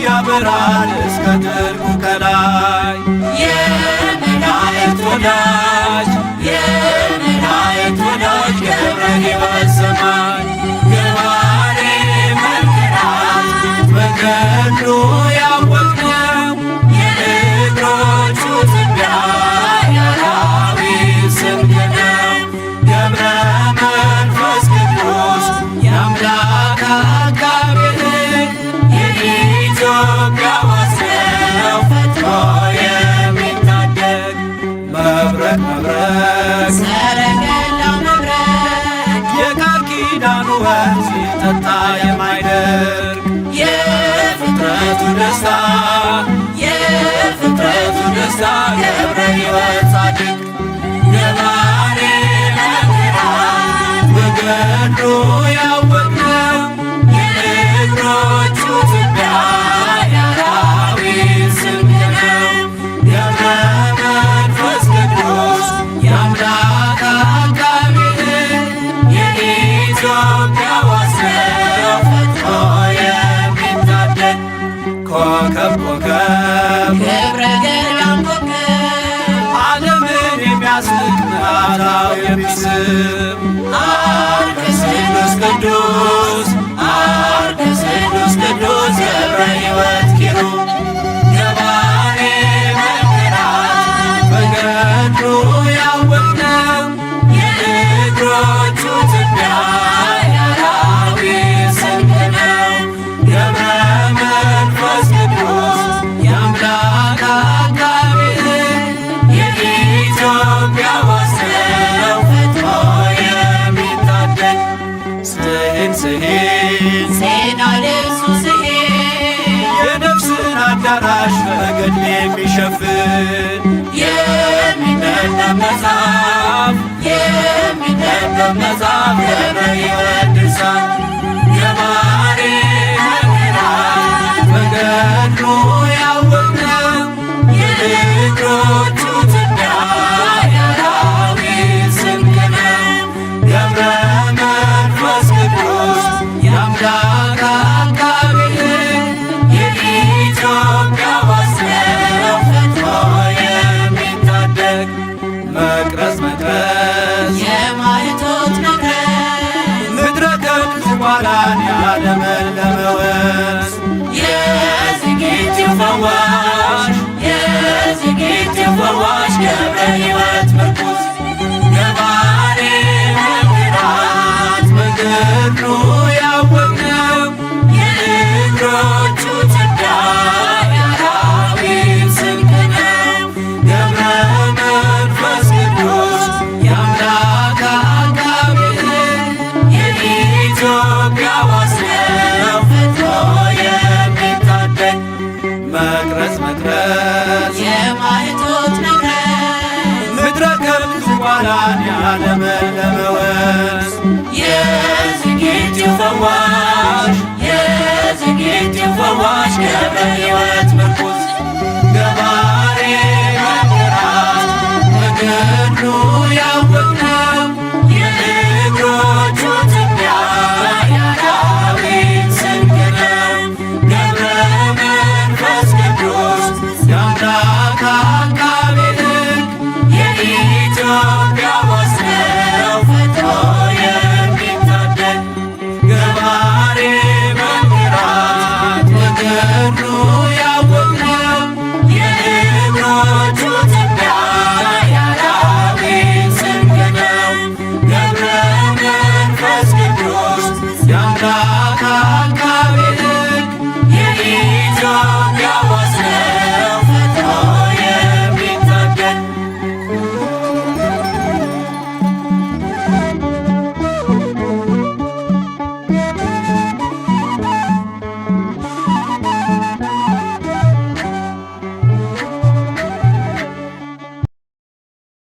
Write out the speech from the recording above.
ያበራል እስከ ጥልቁ ከላይ የመላእክት ወዳጅ ገብረ ሕይወት ሰማይ ገባሬ መንክራት መንገዱ ያወቅነው የእግሮቹ ትቢያ የአራዊት ስንቅ ነው ገብረ መንፈስ ቅዱስ የአምላክ አቃቤ የኢትዮጵያ ወሰው ፈጥሮ የሚታደግ መብረቅ ሰረገላው መብረቅ የቃል ኪዳኑ ወንዝ ሲጠጣ የማይደርቅ የፍጥረቱ ደስታ ገብረ ሕይወት ጻድቅ ገባሬ መንክራት በገድሉ ያወቅነው የእግሮቹ ትቢያ የአራዊት ስንቅ ነው ገብረ መንፈስ ቅዱስ የአምላክ አቃቤ የኢትዮጵያ ወሰው ፈጥሮ የሚታደግ ኮከብ ገብረ ገዳም ኮከብ ዓለምን የሚያስንቅ ምዕራፍ የሚስብ አርከስ ቅዱስ ገብረ ሕይወት ኪሩብ ገባሬ መንክራት በገድሉ ያወቅነው የእግሮቹ ትቢያ የአራዊት ስንቅ ነው ገብረ መንፈስ ቅዱስ የአምላክ አቃቤ የኢትዮጵያ ወሰው ፈጥሮ የሚታደግ ስሂን ዜና ልብሱ የነፍስን አዳራሽ በገድል የሚሸፍን የሚነበብ መጽሐፍ ገብረ ሕይወት ድርሳን ገባሬ መንክራት በገድሉ ያወቅነው የእግሮቹ ትቢያ የአራዊት ስንቅ ነው ገብረ መንፈስ ቅዱስ የአምላክ አቃቤ የኢትዮጵያ ወሰው ፈጥሮ የሚታደግ መቅረዝ የማኅቶት መቅረዝ ምድረ ከብት ዝቋላን ያለመለመ ወንዝ የዝግጅት ፈዋሽ ገብረ ሕይወት ምርኩዝ ገባሬ መንክራት በገድሉ ያወቅነው የእግሮቹ ትቢያ የአራዊት ስንቅ ነው ገብረ መንፈስ ቅዱስ የአምላክ አቃቤ የኢትዮጵያ ወሰው ፈጥሮ የሚታደግ መቅረዝ የማኅቶት መቅረዝ ምድረ ከብት ዝቋላን ያለመለመ ወንዝ የዝግጅት ፈዋሽ